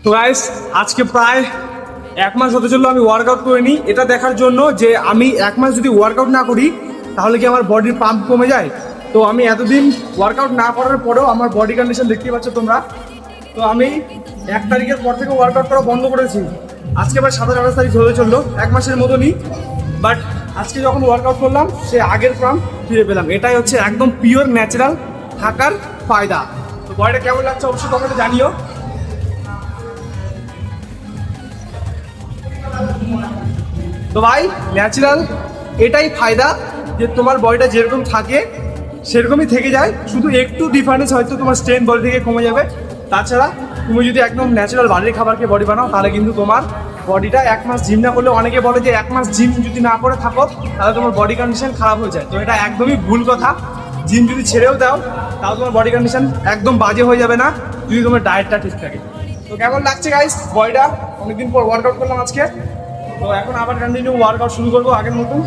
তো গাইস আজকে প্রায় এক মাস হতে চললো আমি ওয়ার্কআউট করিনি, এটা দেখার জন্য যে আমি এক মাস যদি ওয়ার্কআউট না করি তাহলে কি আমার বডির পাম্প কমে যায়। তো আমি এতদিন ওয়ার্কআউট না করার পরেও আমার বডি কন্ডিশন দেখতে পাচ্ছ তোমরা। তো আমি 1 তারিখের পর থেকে ওয়ার্কআউট করা বন্ধ করেছি। আজকে প্রায় 27-28 তারিখ হতে চললো, এক মাসের মতনই। বাট আজকে যখন ওয়ার্কআউট করলাম সে আগের পাম্প ফিরে পেলাম। এটাই হচ্ছে একদম পিওর ন্যাচারাল থাকার ফায়দা। তো বডিটা কেমন লাগছে অবশ্যই কমেন্টে জানিও। তো ভাই ন্যাচারাল এটাই ফায়দা যে তোমার বডিটা যেরকম থাকে সেরকমই থেকে যায়, শুধু একটু ডিফারেন্স হয়তো তোমার স্ট্রেন বডি থেকে কমে যাবে। তাছাড়া তুমি যদি একদম ন্যাচারাল বাড়ির খাবারকে বডি বানাও তাহলে কিন্তু তোমার বডিটা এক মাস জিম না করলে, অনেকে বলে যে এক মাস জিম যদি না করে থাকো তাহলে তোমার বডি কন্ডিশন খারাপ হয়ে যায়। তো এটা একদমই ভুল কথা। জিম যদি ছেড়েও দাও তাও তোমার বডি কন্ডিশন একদম বাজে হয়ে যাবে না যদি তোমার ডায়েটটা ঠিক থাকে। তো কেমন লাগছে গাইস বডিটা? অনেকদিন পর ওয়ার্কআউট করলাম আজকে। তো এখন আবার কন্টিনিউ ওয়ার্কআউট শুরু করবো আগের মতন।